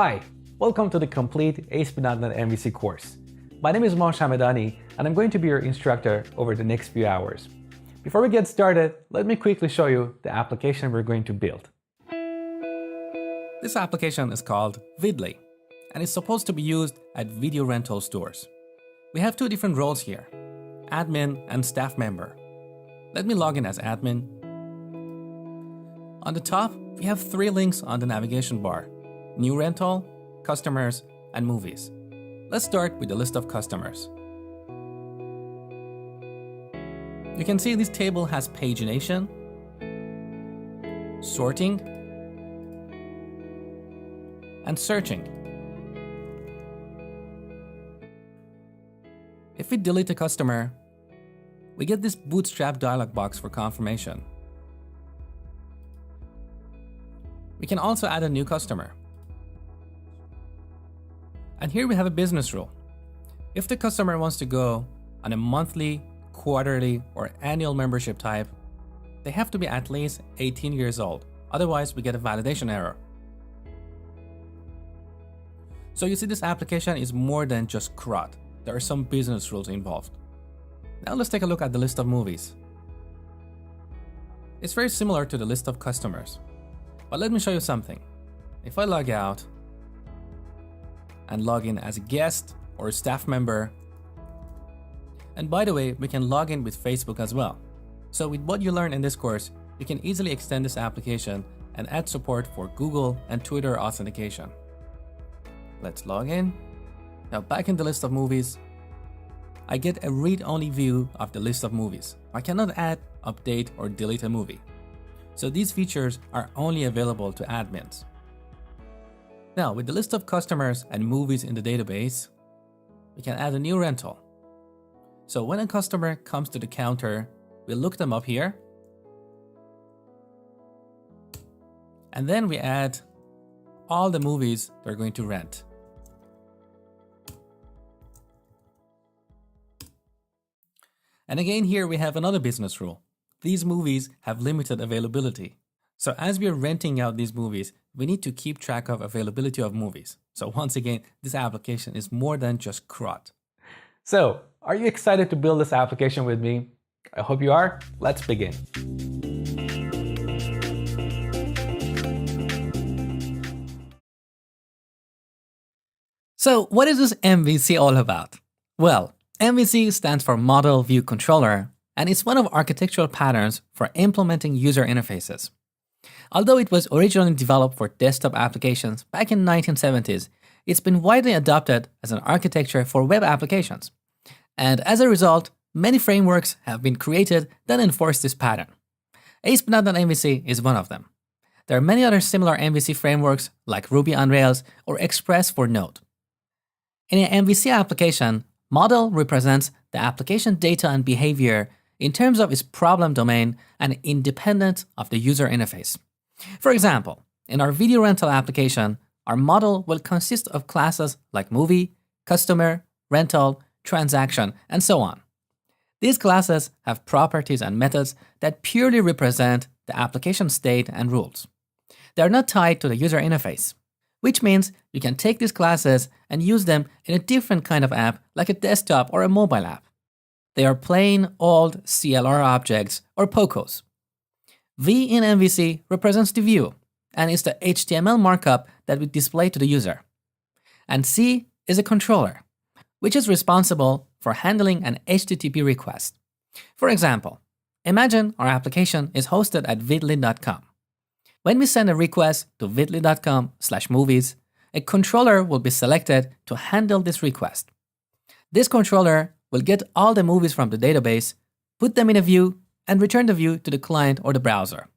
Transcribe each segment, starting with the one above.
Hi, welcome to the complete ASP.NET MVC course. My name is Mohammed Hamedani, and I'm going to be your instructor over the next few hours. Before we get started, let me quickly show you the application we're going to build. This application is called Vidly, and it's supposed to be used at video rental stores. We have two different roles here, admin and staff member. Let me log in as admin. On the top, we have three links on the navigation bar: New Rental, Customers, and Movies. Let's start with the list of customers. You can see this table has pagination, sorting, and searching. If we delete a customer, we get this Bootstrap dialog box for confirmation. We can also add a new customer. And here we have a business rule. If the customer wants to go on a monthly, quarterly, or annual membership type, they have to be at least 18 years old. Otherwise, we get a validation error. So you see, this application is more than just CRUD. There are some business rules involved. Now let's take a look at the list of movies. It's very similar to the list of customers. But let me show you something. If I log out and log in as a guest or a staff member, and by the way, we can log in with Facebook as well. So with what you learn in this course, you can easily extend this application and add support for Google and Twitter authentication. Let's log in. Now back in the list of movies, I get a read-only view of the list of movies. I cannot add, update, or delete a movie. So these features are only available to admins. Now, with the list of customers and movies in the database, we can add a new rental. So when a customer comes to the counter, we look them up here, and then we add all the movies they're going to rent. And again, here we have another business rule. These movies have limited availability. So as we are renting out these movies, we need to keep track of availability of movies. So once again, this application is more than just CRUD. So, are you excited to build this application with me? I hope you are. Let's begin. So what is this MVC all about? Well, MVC stands for Model View Controller, and it's one of architectural patterns for implementing user interfaces. Although it was originally developed for desktop applications back in the 1970s, it's been widely adopted as an architecture for web applications. And as a result, many frameworks have been created that enforce this pattern. ASP.NET MVC is one of them. There are many other similar MVC frameworks like Ruby on Rails or Express for Node. In an MVC application, model represents the application data and behavior in terms of its problem domain and independent of the user interface. For example, in our video rental application, our model will consist of classes like movie, customer, rental, transaction, and so on. These classes have properties and methods that purely represent the application state and rules. They are not tied to the user interface, which means you can take these classes and use them in a different kind of app like a desktop or a mobile app. They are plain old CLR objects or POCOs. V in MVC represents the view, and it's the HTML markup that we display to the user. And C is a controller, which is responsible for handling an HTTP request. For example, imagine our application is hosted at vidly.com. When we send a request to vidly.com/movies, a controller will be selected to handle this request. This controller will get all the movies from the database, put them in a view, and return the view to the client or the browser.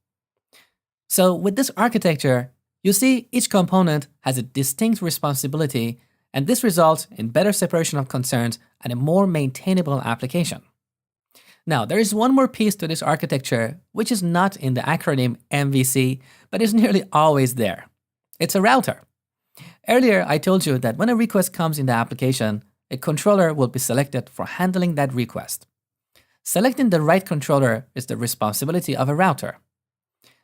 So with this architecture, you see each component has a distinct responsibility, and this results in better separation of concerns and a more maintainable application. Now, there is one more piece to this architecture, which is not in the acronym MVC, but is nearly always there. It's a router. Earlier, I told you that when a request comes in the application, a controller will be selected for handling that request. Selecting the right controller is the responsibility of a router.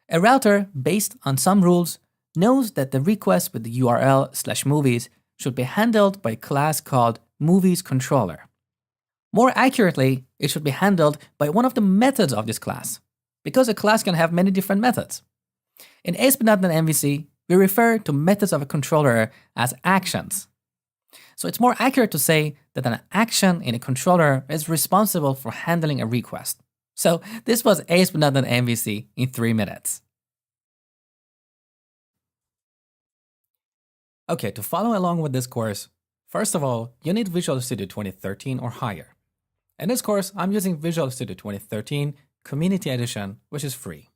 A router, based on some rules, knows that the request with the URL/movies should be handled by a class called movies controller. More accurately, it should be handled by one of the methods of this class, because a class can have many different methods. In ASP.NET MVC, we refer to methods of a controller as actions. So it's more accurate to say that an action in a controller is responsible for handling a request. So this was ASP.NET MVC in 3 minutes. Okay, to follow along with this course, first of all, you need Visual Studio 2013 or higher. In this course, I'm using Visual Studio 2013 Community Edition, which is free.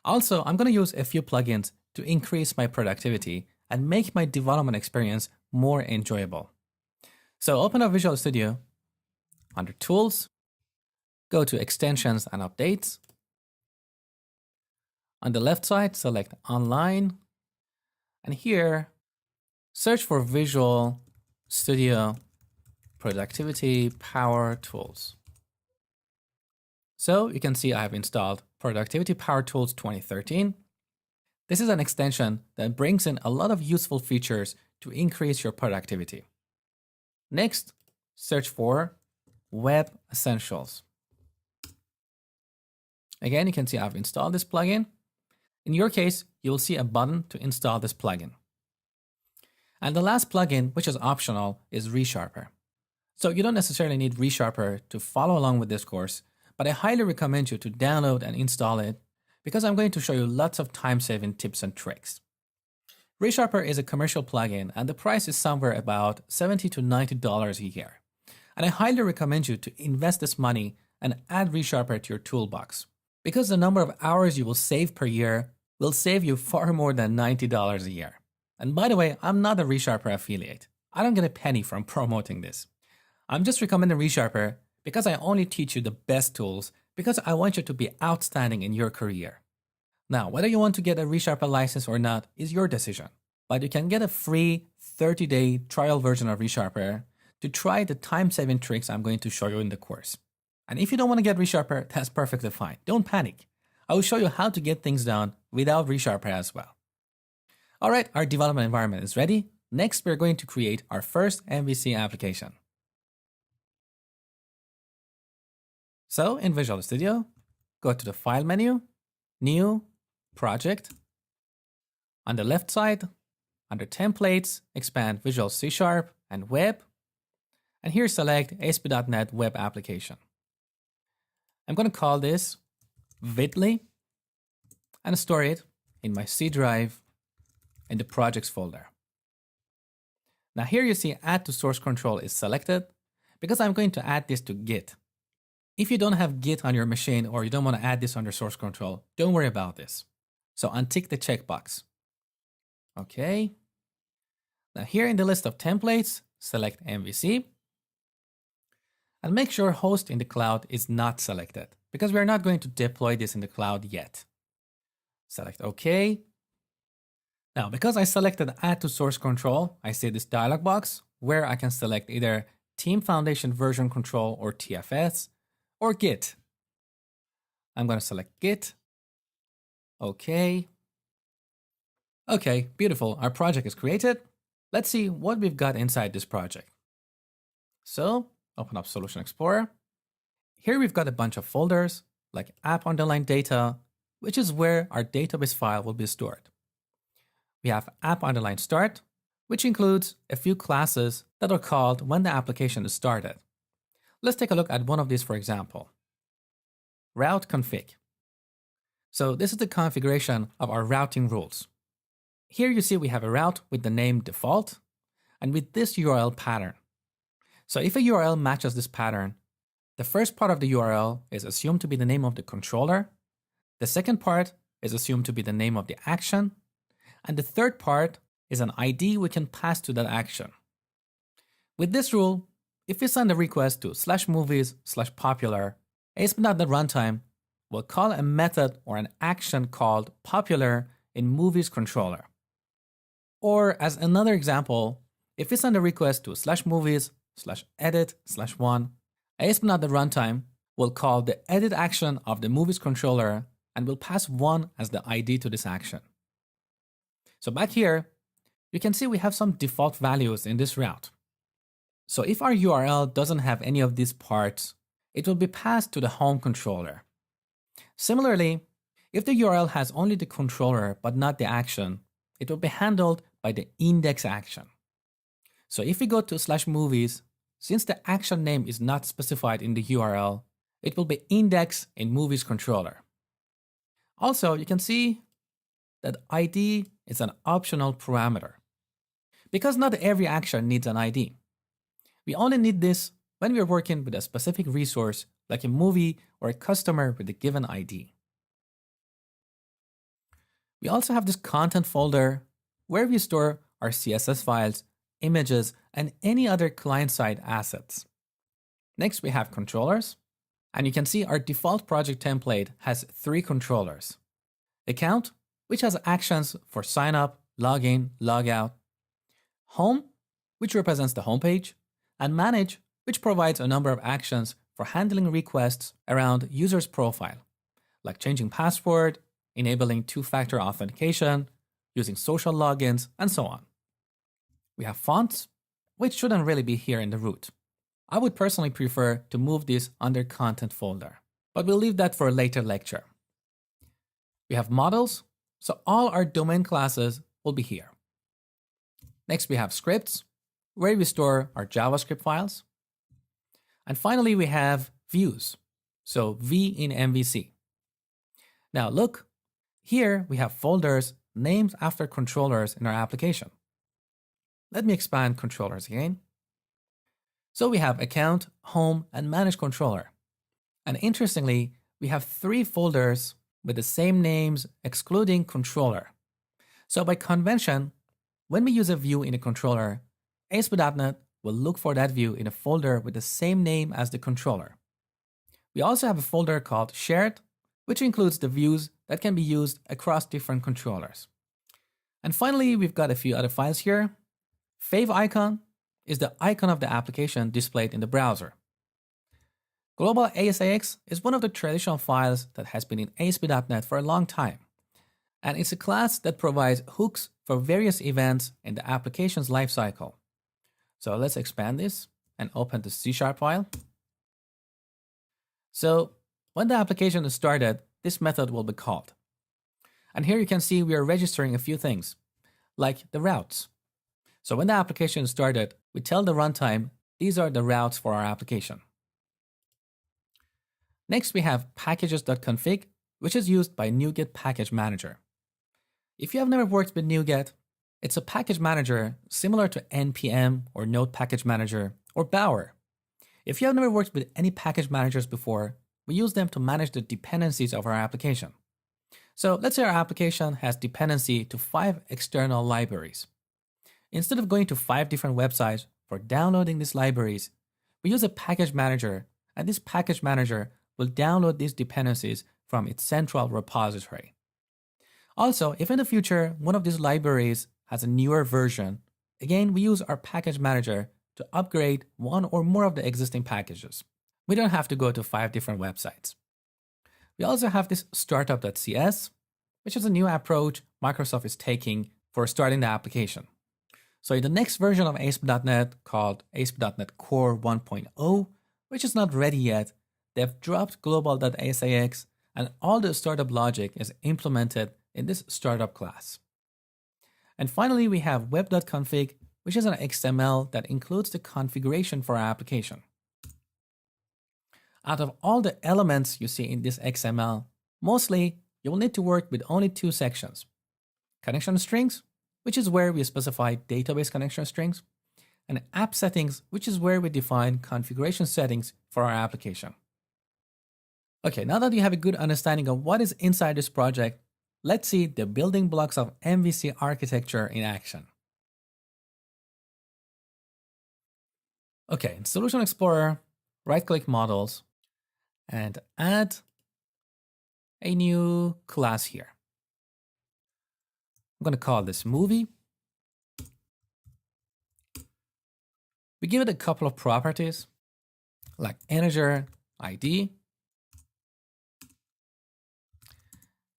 Also, I'm going to use a few plugins to increase my productivity and make my development experience more enjoyable. So open up Visual Studio, under Tools, go to Extensions and Updates. On the left side, select Online, and here, search for Visual Studio Productivity Power Tools. So you can see I have installed Productivity Power Tools 2013. This is an extension that brings in a lot of useful features to increase your productivity. Next, search for Web Essentials. Again, you can see I've installed this plugin. In your case, you will see a button to install this plugin. And the last plugin, which is optional, is ReSharper. So you don't necessarily need ReSharper to follow along with this course, but I highly recommend you to download and install it because I'm going to show you lots of time-saving tips and tricks. ReSharper is a commercial plugin and the price is somewhere about $70 to $90 a year. And I highly recommend you to invest this money and add ReSharper to your toolbox because the number of hours you will save per year will save you far more than $90 a year. And by the way, I'm not a ReSharper affiliate. I don't get a penny from promoting this. I'm just recommending ReSharper because I only teach you the best tools because I want you to be outstanding in your career. Now, whether you want to get a ReSharper license or not is your decision, but you can get a free 30-day trial version of ReSharper to try the time-saving tricks I'm going to show you in the course. And if you don't want to get ReSharper, that's perfectly fine. Don't panic. I will show you how to get things done without ReSharper as well. All right, our development environment is ready. Next, we're going to create our first MVC application. So in Visual Studio, go to the File menu, New, Project. On the left side, under Templates, expand Visual C# and Web. And here select ASP.NET Web Application. I'm going to call this Vidly and store it in my C drive in the Projects folder. Now here you see Add to Source Control is selected because I'm going to add this to Git. If you don't have Git on your machine or you don't want to add this under source control, don't worry about this. So untick the checkbox. Okay. Now here in the list of templates, select MVC. And make sure host in the cloud is not selected because we're not going to deploy this in the cloud yet. Select OK. Now, because I selected Add to Source Control, I see this dialog box where I can select either Team Foundation Version Control or TFS or Git. I'm going to select Git. OK. OK, beautiful. Our project is created. Let's see what we've got inside this project. So open up Solution Explorer. Here we've got a bunch of folders like app_data, which is where our database file will be stored. We have app_start, which includes a few classes that are called when the application is started. Let's take a look at one of these, for example. Route config. So this is the configuration of our routing rules. Here you see we have a route with the name default and with this URL pattern. So if a URL matches this pattern, the first part of the URL is assumed to be the name of the controller. The second part is assumed to be the name of the action. And the third part is an ID we can pass to that action. With this rule, if we send a request to /movies/popular, ASP.NET Runtime will call a method or an action called popular in movies controller. Or as another example, if we send a request to /movies/edit/1, ASP.NET Runtime will call the edit action of the movies controller and will pass 1 as the ID to this action. So back here, you can see we have some default values in this route. So if our URL doesn't have any of these parts, it will be passed to the home controller. Similarly, if the URL has only the controller but not the action, it will be handled by the index action. So if we go to /movies, since the action name is not specified in the URL, it will be indexed in movies controller. Also, you can see that ID is an optional parameter. Because not every action needs an ID. We only need this when we are working with a specific resource like a movie or a customer with a given ID. We also have this content folder where we store our CSS files, images, and any other client-side assets. Next, we have controllers. And you can see our default project template has 3 controllers. Account, which has actions for sign up, log in, log out. Home, which represents the homepage. And manage, which provides a number of actions for handling requests around user's profile, like changing password, enabling two-factor authentication, using social logins, and so on. We have fonts, which shouldn't really be here in the root. I would personally prefer to move this under content folder, but we'll leave that for a later lecture. We have models, so all our domain classes will be here. Next, we have scripts, where we store our JavaScript files. And finally, we have views, so V in MVC. Now look, here we have folders named after controllers in our application. Let me expand controllers again. So we have account, home, and manage controller. And interestingly, we have 3 folders with the same names excluding controller. So by convention, when we use a view in a controller, ASP.NET will look for that view in a folder with the same name as the controller. We also have a folder called shared, which includes the views that can be used across different controllers. And finally, we've got a few other files here. Fave icon is the icon of the application displayed in the browser. Global ASIX is one of the traditional files that has been in ASP.NET for a long time. And it's a class that provides hooks for various events in the application's lifecycle. So let's expand this and open the C# file. So when the application is started, this method will be called. And here you can see we are registering a few things, like the routes. So when the application is started, we tell the runtime these are the routes for our application. Next, we have packages.config, which is used by NuGet Package Manager. If you have never worked with NuGet, it's a package manager similar to NPM or Node Package Manager or Bower. If you have never worked with any package managers before, we use them to manage the dependencies of our application. So let's say our application has dependency to 5 external libraries. Instead of going to 5 different websites for downloading these libraries, we use a package manager, and this package manager will download these dependencies from its central repository. Also, if in the future one of these libraries has a newer version, again, we use our package manager to upgrade one or more of the existing packages. We don't have to go to 5 different websites. We also have this startup.cs, which is a new approach Microsoft is taking for starting the application. So in the next version of ASP.NET called ASP.NET Core 1.0, which is not ready yet, they've dropped global.asix and all the startup logic is implemented in this startup class. And finally, we have web.config, which is an XML that includes the configuration for our application. Out of all the elements you see in this XML, mostly you will need to work with only 2 sections. Connection strings, which is where we specify database connection strings, and app settings, which is where we define configuration settings for our application. Okay, now that you have a good understanding of what is inside this project, let's see the building blocks of MVC architecture in action. Okay, in Solution Explorer, right-click Models, and add a new class here. I'm going to call this Movie. We give it a couple of properties, like integer ID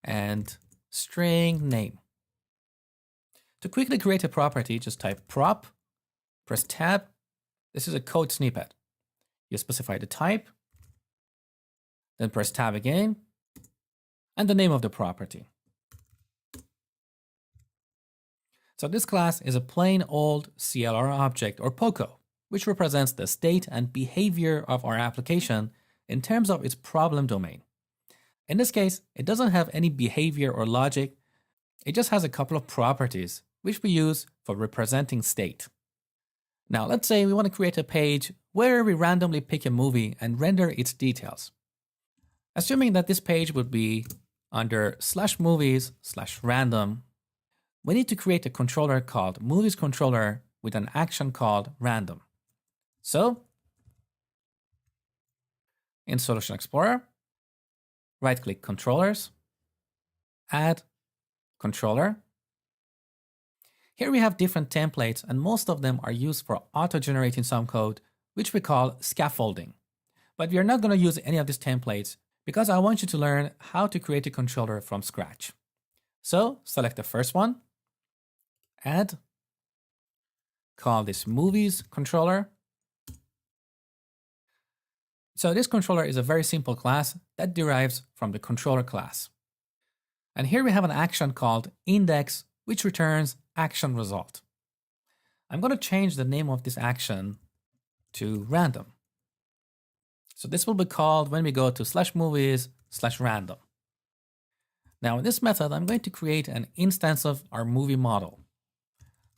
and string name. To quickly create a property, just type prop, press tab. This is a code snippet. You specify the type, then press tab again, and the name of the property. So this class is a plain old CLR object or POCO, which represents the state and behavior of our application in terms of its problem domain. In this case, it doesn't have any behavior or logic. It just has a couple of properties which we use for representing state. Now, let's say we want to create a page where we randomly pick a movie and render its details. Assuming that this page would be under /movies/random, we need to create a controller called movies controller with an action called random. So, in Solution Explorer, right-click Controllers, add Controller. Here we have different templates, and most of them are used for auto-generating some code, which we call scaffolding. But we are not going to use any of these templates because I want you to learn how to create a controller from scratch. So select the first one, add, call this movies controller. So this controller is a very simple class that derives from the controller class. And here we have an action called index, which returns action result. I'm going to change the name of this action to random. So this will be called when we go to /movies/random. Now in this method, I'm going to create an instance of our movie model.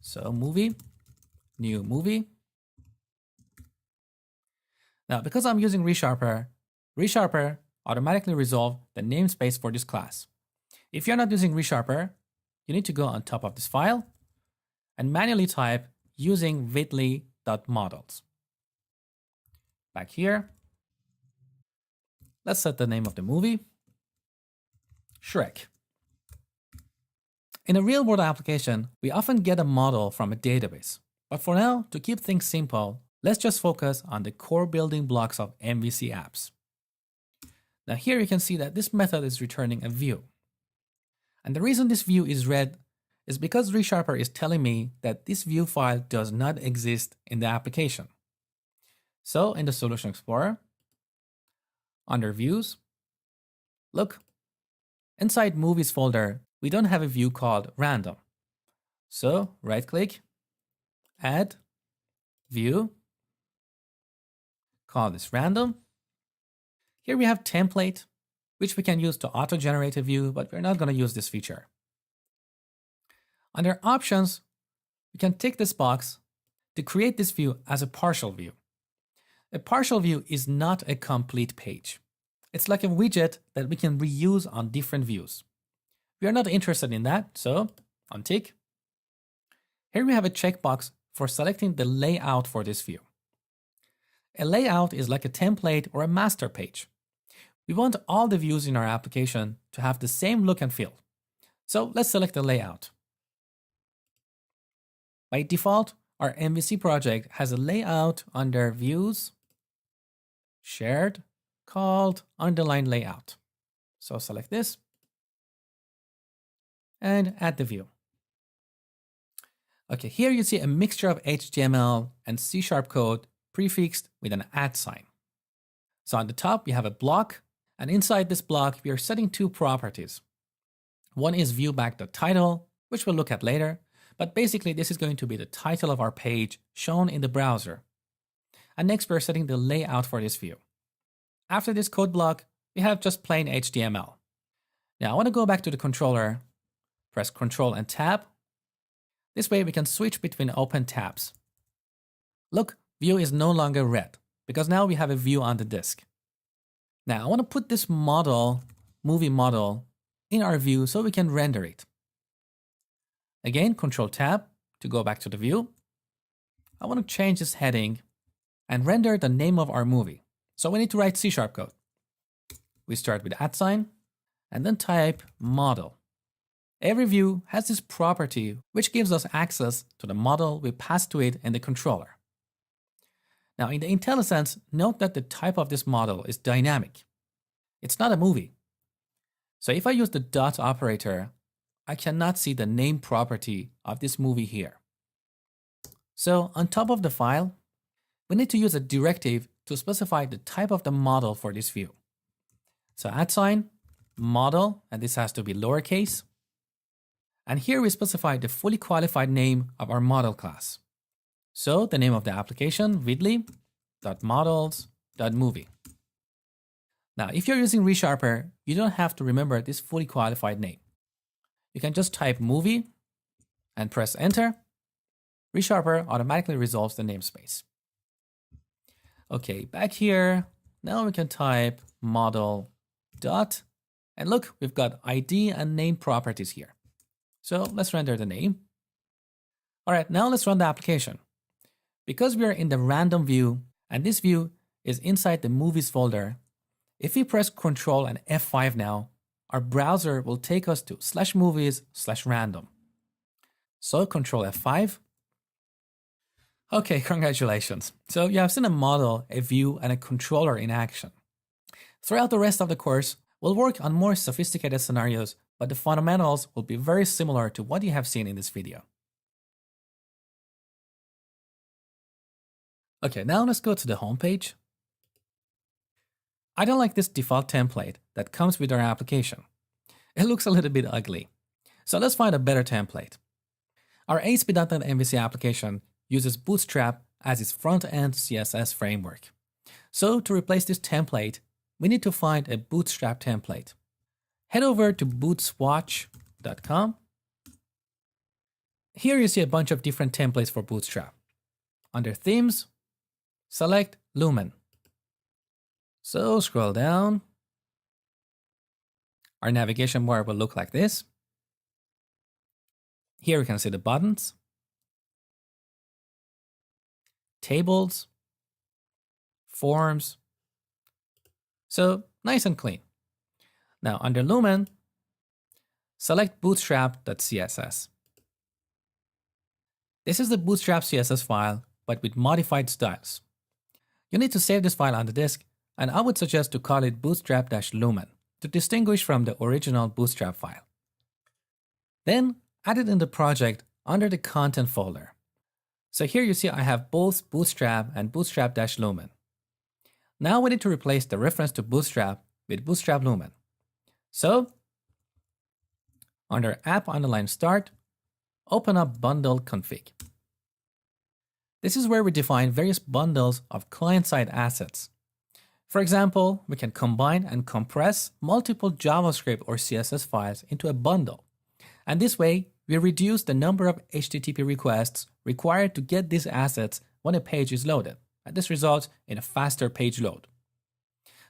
So movie, new movie. Now, because I'm using ReSharper automatically resolve the namespace for this class. If you're not using ReSharper, you need to go on top of this file and manually type using vitly.models. Back here, let's set the name of the movie, Shrek. In a real-world application, we often get a model from a database. But for now, to keep things simple, let's just focus on the core building blocks of MVC apps. Now here you can see that this method is returning a view. And the reason this view is red is because ReSharper is telling me that this view file does not exist in the application. So in the Solution Explorer, under Views, look, inside Movies folder, we don't have a view called Random. So right-click, add, View, call this Random. Here we have Template, which we can use to auto-generate a view, but we're not going to use this feature. Under Options, we can tick this box to create this view as a partial view. A partial view is not a complete page. It's like a widget that we can reuse on different views. We are not interested in that, so untick. Here we have a checkbox for selecting the layout for this view. A layout is like a template or a master page. We want all the views in our application to have the same look and feel. So let's select the layout. By default, our MVC project has a layout under Views, Shared, called Underline Layout. So select this and add the view. Okay, here you see a mixture of HTML and C# code prefixed with an @ sign. So on the top, we have a block, and inside this block, we are setting two properties. One is viewback.title, which we'll look at later, but basically this is going to be the title of our page shown in the browser. And next, we're setting the layout for this view. After this code block, we have just plain HTML. Now I want to go back to the controller, press Ctrl and Tab. This way we can switch between open tabs. Look, view is no longer red because now we have a view on the disk. Now I want to put this model, movie model, in our view so we can render it. Again, Ctrl Tab to go back to the view. I want to change this heading and render the name of our movie. So we need to write C# code. We start with @ sign and then type model. Every view has this property which gives us access to the model we pass to it in the controller. Now in the IntelliSense, note that the type of this model is dynamic. It's not a movie. So if I use the dot operator, I cannot see the name property of this movie here. So on top of the file, we need to use a directive to specify the type of the model for this view. So @model, and this has to be lowercase. And here we specify the fully qualified name of our model class. So the name of the application, vidly.models.movie. Now, if you're using ReSharper, you don't have to remember this fully qualified name. You can just type movie and press enter. ReSharper automatically resolves the namespace. Okay, back here, now we can type model dot, and look, we've got ID and name properties here. So let's render the name. All right, now let's run the application. Because we are in the random view, and this view is inside the movies folder, if we press Ctrl and F5 now, our browser will take us to /movies/random. So Ctrl F5. Okay, congratulations. So you have seen a model, a view, and a controller in action. Throughout the rest of the course, we'll work on more sophisticated scenarios, but the fundamentals will be very similar to what you have seen in this video. Okay, now let's go to the home page. I don't like this default template that comes with our application. It looks a little bit ugly. So let's find a better template. Our ASP.NET MVC application uses Bootstrap as its front-end CSS framework. So to replace this template, we need to find a Bootstrap template. Head over to bootswatch.com. Here you see a bunch of different templates for Bootstrap. Under Themes, select Lumen. So scroll down. Our navigation bar will look like this. Here we can see the buttons, tables, forms. So nice and clean. Now under Lumen, select bootstrap.css. This is the Bootstrap CSS file, but with modified styles. You need to save this file on the disk, and I would suggest to call it bootstrap-lumen to distinguish from the original Bootstrap file. Then add it in the project under the content folder. So here you see I have both Bootstrap and bootstrap-lumen. Now we need to replace the reference to Bootstrap with bootstrap-lumen. So under app_start, open up bundle config. This is where we define various bundles of client-side assets. For example, we can combine and compress multiple JavaScript or CSS files into a bundle. And this way, we reduce the number of HTTP requests required to get these assets when a page is loaded. And this results in a faster page load.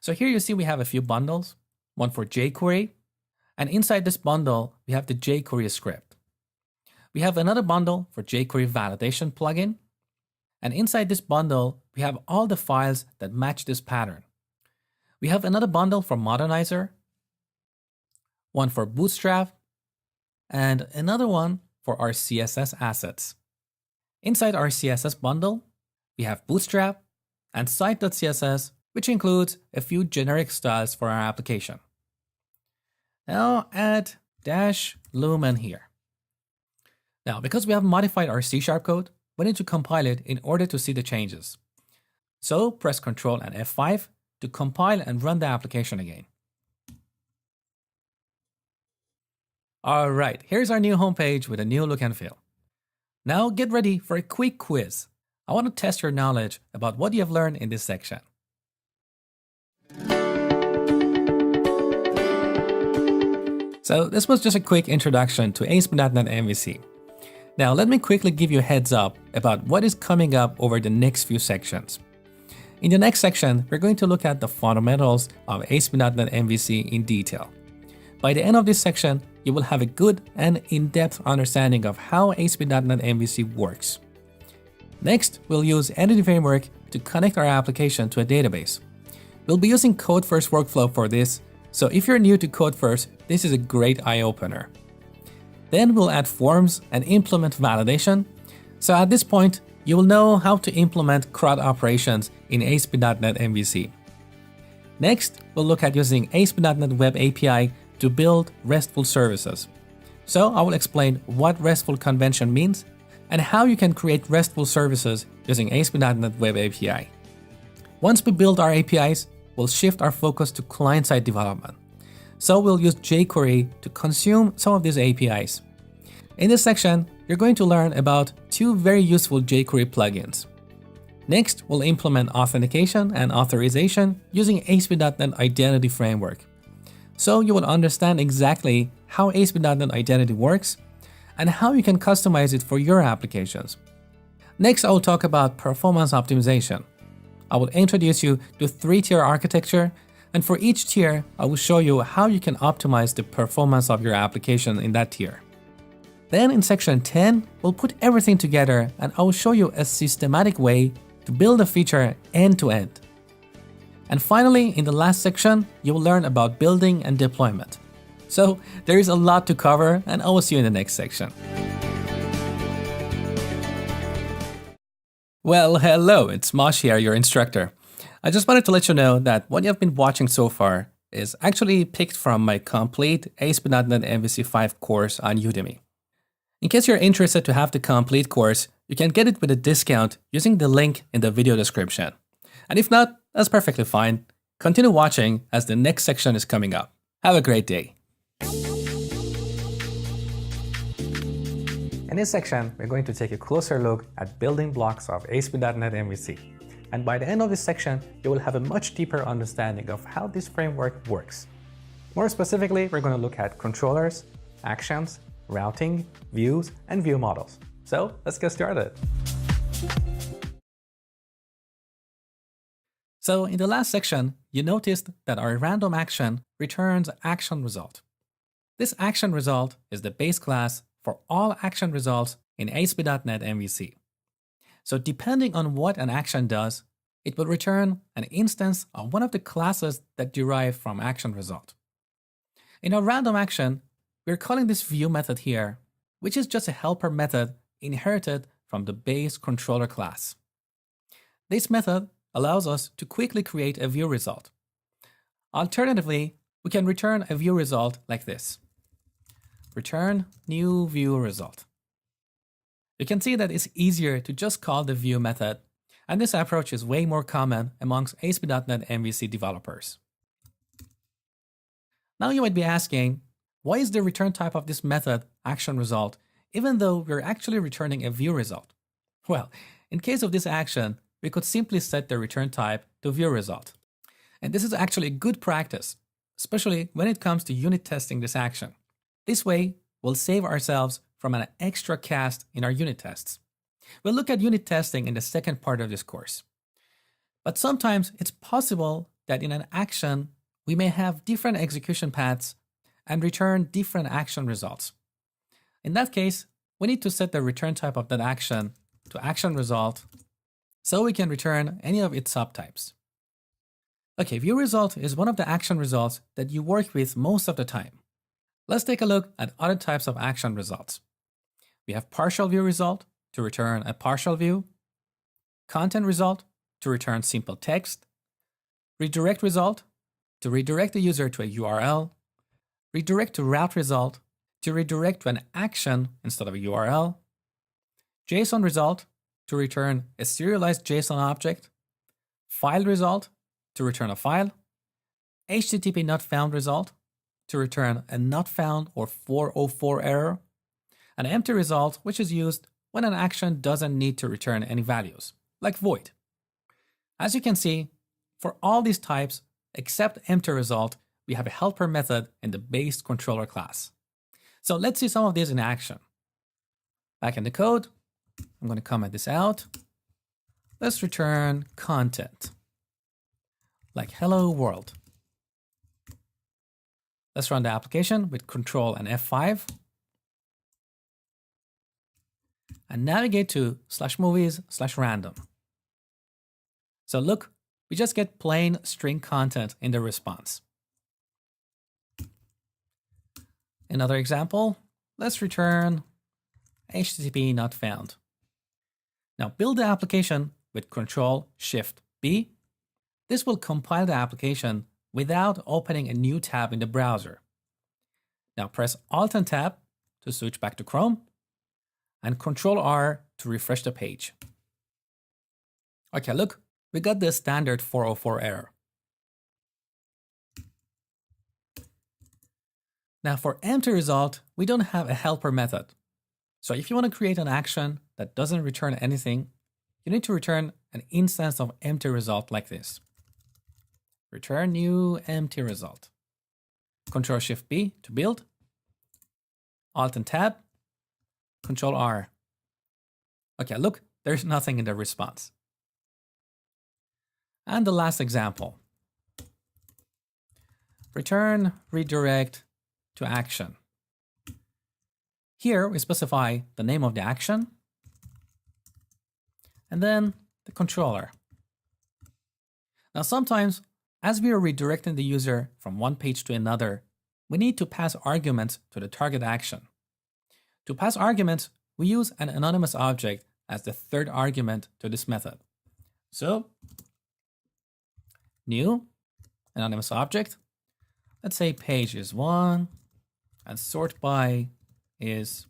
So here you see we have a few bundles, one for jQuery, and inside this bundle, we have the jQuery script. We have another bundle for jQuery validation plugin, and inside this bundle, we have all the files that match this pattern. We have another bundle for Modernizer, one for Bootstrap, and another one for our CSS assets. Inside our CSS bundle, we have Bootstrap and site.css, which includes a few generic styles for our application. Now add -lumen here. Now, because we have modified our C# code, we need to compile it in order to see the changes. So press Ctrl and F5 to compile and run the application again. All right, here's our new homepage with a new look and feel. Now get ready for a quick quiz. I want to test your knowledge about what you have learned in this section. So this was just a quick introduction to ASP.NET MVC. Now let me quickly give you a heads up about what is coming up over the next few sections. In the next section, we're going to look at the fundamentals of ASP.NET MVC in detail. By the end of this section, you will have a good and in-depth understanding of how ASP.NET MVC works. Next, we'll use Entity Framework to connect our application to a database. We'll be using Code First workflow for this, so if you're new to Code First, this is a great eye-opener. Then we'll add forms and implement validation. So at this point, you will know how to implement CRUD operations in ASP.NET MVC. Next, we'll look at using ASP.NET Web API to build RESTful services. So I will explain what RESTful convention means and how you can create RESTful services using ASP.NET Web API. Once we build our APIs, we'll shift our focus to client-side development. So we'll use jQuery to consume some of these APIs. In this section, you're going to learn about two very useful jQuery plugins. Next, we'll implement authentication and authorization using ASP.NET Identity Framework. So you will understand exactly how ASP.NET Identity works and how you can customize it for your applications. Next, I will talk about performance optimization. I will introduce you to 3-tier architecture, and for each tier, I will show you how you can optimize the performance of your application in that tier. Then in section 10, we'll put everything together and I will show you a systematic way to build a feature end-to-end. And finally, in the last section, you will learn about building and deployment. So there is a lot to cover, and I will see you in the next section. Well, hello, it's Mosh here, your instructor. I just wanted to let you know that what you have been watching so far is actually picked from my complete ASP.NET MVC 5 course on Udemy. In case you're interested to have the complete course, you can get it with a discount using the link in the video description. And if not, that's perfectly fine. Continue watching as the next section is coming up. Have a great day. In this section, we're going to take a closer look at building blocks of ASP.NET MVC. And by the end of this section, you will have a much deeper understanding of how this framework works. More specifically, we're going to look at controllers, actions, routing, views, and view models. So let's get started. So in the last section, you noticed that our random action returns action result. This action result is the base class for all action results in ASP.NET MVC. So depending on what an action does, it will return an instance of one of the classes that derive from action result. In our random action, we're calling this view method here, which is just a helper method inherited from the base controller class. This method allows us to quickly create a view result. Alternatively, we can return a view result like this. Return new view result. You can see that it's easier to just call the view method, and this approach is way more common amongst ASP.NET MVC developers. Now you might be asking, why is the return type of this method action result, even though we're actually returning a view result? Well, in case of this action, we could simply set the return type to view result. And this is actually a good practice, especially when it comes to unit testing this action. This way, we'll save ourselves from an extra cast in our unit tests. We'll look at unit testing in the second part of this course. But sometimes it's possible that in an action, we may have different execution paths and return different action results. In that case, we need to set the return type of that action to action result so we can return any of its subtypes. Okay, view result is one of the action results that you work with most of the time. Let's take a look at other types of action results. We have partial view result to return a partial view, content result to return simple text, redirect result to redirect the user to a URL, redirect to route result to redirect to an action instead of a URL, JSON result to return a serialized JSON object, file result to return a file, HTTP not found result to return a not found or 404 error, an empty result which is used when an action doesn't need to return any values, like void. As you can see, for all these types, except empty result, we have a helper method in the base controller class. So let's see some of these in action. Back in the code, I'm going to comment this out. Let's return content, like hello world. Let's run the application with Control and F5. And navigate to /movies/random. So look, we just get plain string content in the response. Another example, let's return HTTP not found. Now build the application with Control-Shift-B. This will compile the application without opening a new tab in the browser. Now press Alt and Tab to switch back to Chrome, and Control R to refresh the page. Okay, look, we got the standard 404 error. Now for empty result, we don't have a helper method. So if you want to create an action that doesn't return anything, you need to return an instance of empty result like this. Return new empty result. Ctrl+Shift+B to build. Alt and Tab. Control R. Okay, look, there's nothing in the response. And the last example. Return redirect to action. Here we specify the name of the action and then the controller. Now sometimes, as we are redirecting the user from one page to another, we need to pass arguments to the target action. To pass arguments, we use an anonymous object as the third argument to this method. So, new anonymous object. Let's say page is 1 and sort by is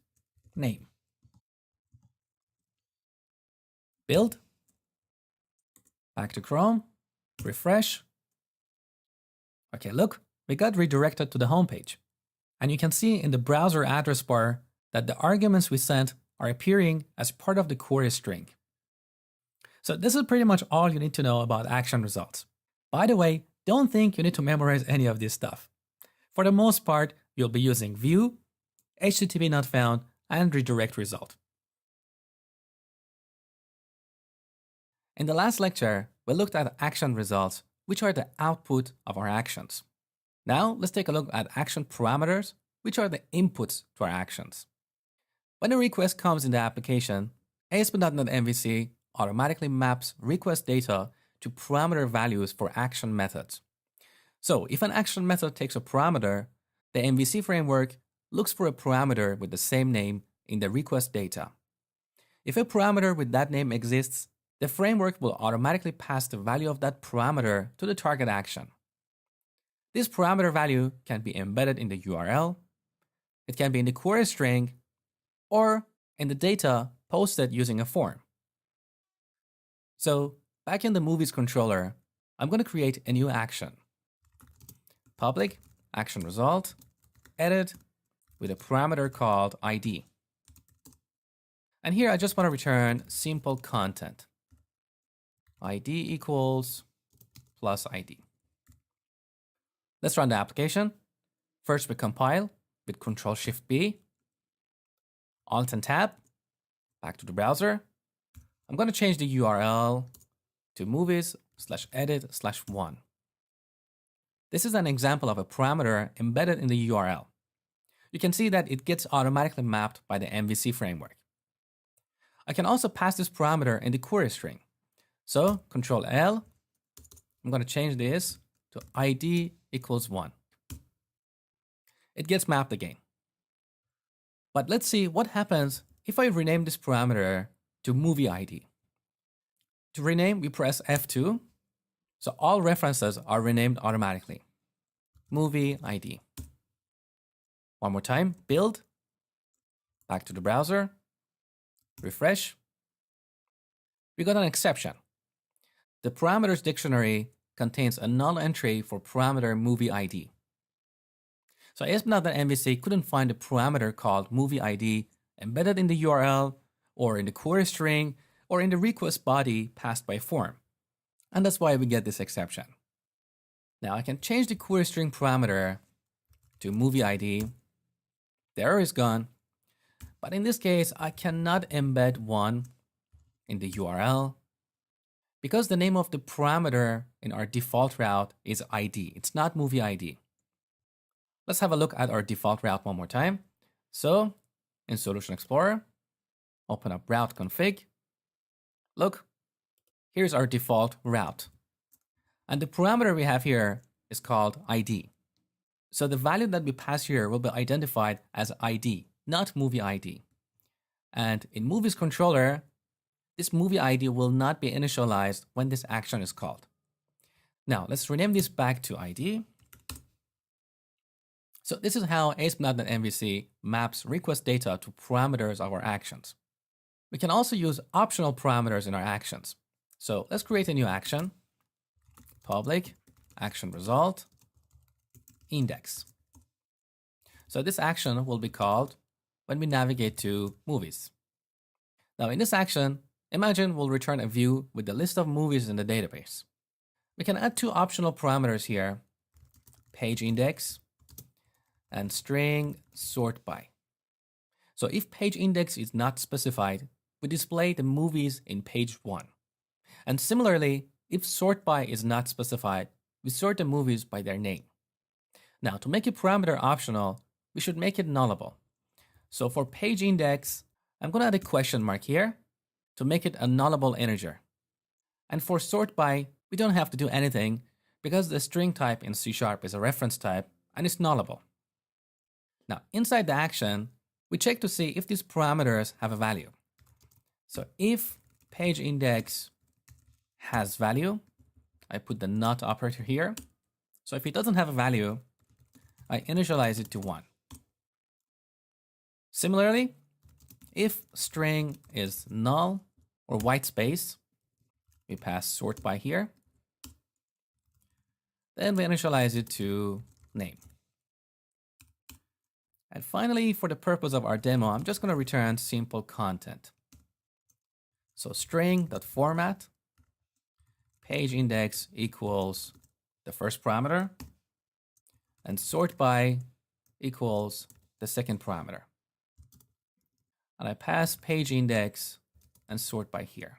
name. Build. Back to Chrome. Refresh. Okay, look, we got redirected to the home page. And you can see in the browser address bar that the arguments we sent are appearing as part of the query string. So this is pretty much all you need to know about action results. By the way, don't think you need to memorize any of this stuff. For the most part, you'll be using view, HTTP not found, and redirect result. In the last lecture, we looked at action results, which are the output of our actions. Now, let's take a look at action parameters, which are the inputs to our actions. When a request comes in the application, ASP.NET MVC automatically maps request data to parameter values for action methods. So if an action method takes a parameter, the MVC framework looks for a parameter with the same name in the request data. If a parameter with that name exists, the framework will automatically pass the value of that parameter to the target action. This parameter value can be embedded in the URL, it can be in the query string, or in the data posted using a form. So back in the movies controller, I'm going to create a new action. Public action result, edit with a parameter called ID. And here I just want to return simple content. ID equals plus ID. Let's run the application. First we compile with Ctrl+Shift+B, Alt and Tab, back to the browser. I'm going to change the URL to movies/edit/1. This is an example of a parameter embedded in the URL. You can see that it gets automatically mapped by the MVC framework. I can also pass this parameter in the query string. So Ctrl+L, I'm going to change this to ID equals 1. It gets mapped again. But let's see what happens if I rename this parameter to movie ID. To rename, we press F2. So all references are renamed automatically. Movie ID. One more time, build. Back to the browser. Refresh. We got an exception. The parameters dictionary contains a null entry for parameter movie ID. So ASP.NET MVC couldn't find a parameter called movie ID embedded in the URL or in the query string or in the request body passed by form. And that's why we get this exception. Now I can change the query string parameter to movie ID. The error is gone. But in this case, I cannot embed one in the URL because the name of the parameter in our default route is ID. It's not movie ID. Let's have a look at our default route one more time. So in Solution Explorer, open up route config. Look, here's our default route. And the parameter we have here is called ID. So the value that we pass here will be identified as ID, not movie ID. And in Movies controller, this movie ID will not be initialized when this action is called. Now let's rename this back to ID. So this is how ASP.NET MVC maps request data to parameters of our actions. We can also use optional parameters in our actions. So let's create a new action, public action result index. So this action will be called when we navigate to movies. Now in this action, imagine we'll return a view with the list of movies in the database. We can add two optional parameters here, page index and string sort by. So if page index is not specified, we display the movies in page 1. And similarly, if sort by is not specified, we sort the movies by their name. Now to make a parameter optional, we should make it nullable. So for page index, I'm going to add a question mark here to make it a nullable integer. And for sort by, we don't have to do anything because the string type in C# is a reference type and it's nullable. Now inside the action, we check to see if these parameters have a value. So if page index has value, I put the not operator here. So if it doesn't have a value, I initialize it to 1. Similarly, if string is null or white space, we pass sort by here. Then we initialize it to name. And finally, for the purpose of our demo, I'm just going to return simple content. So string.format page index equals the first parameter and sort by equals the second parameter. And I pass page index and sort by here.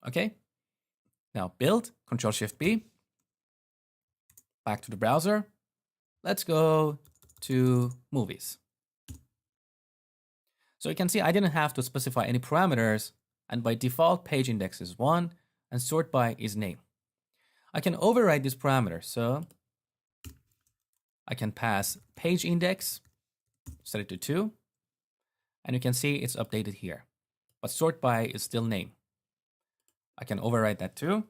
Okay. Now build, Ctrl+Shift+B. Back to the browser. Let's go to movies. So you can see I didn't have to specify any parameters, and by default page index is 1 and sort by is name. I can override this parameter, so I can pass page index, set it to 2, and you can see it's updated here. But sort by is still name. I can override that too,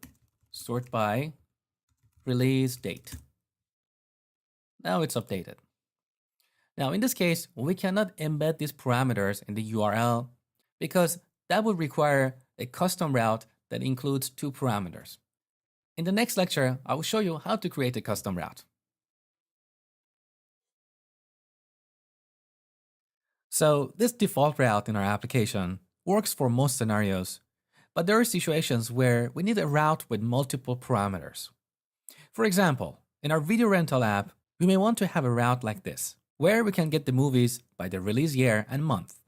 sort by release date. Now it's updated. Now in this case, we cannot embed these parameters in the URL because that would require a custom route that includes 2 parameters. In the next lecture, I will show you how to create a custom route. So this default route in our application works for most scenarios, but there are situations where we need a route with multiple parameters. For example, in our video rental app, we may want to have a route like this, where we can get the movies by the release year and month.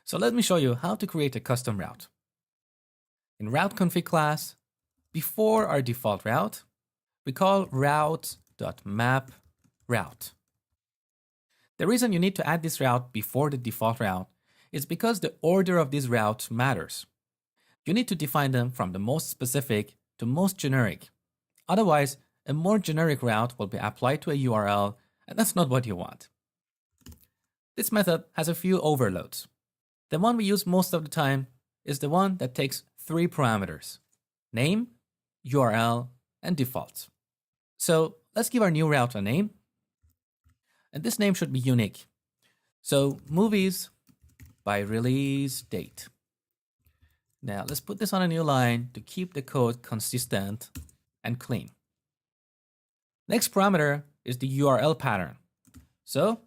So let me show you how to create a custom route. In route config class, before our default route, we call routes.map route. The reason you need to add this route before the default route is because the order of these routes matters. You need to define them from the most specific to most generic. Otherwise, a more generic route will be applied to a URL, and that's not what you want. This method has a few overloads. The one we use most of the time is the one that takes 3 parameters: name, URL, and default. So let's give our new route a name. And this name should be unique. So movies by release date. Now let's put this on a new line to keep the code consistent and clean. Next parameter is the URL pattern. So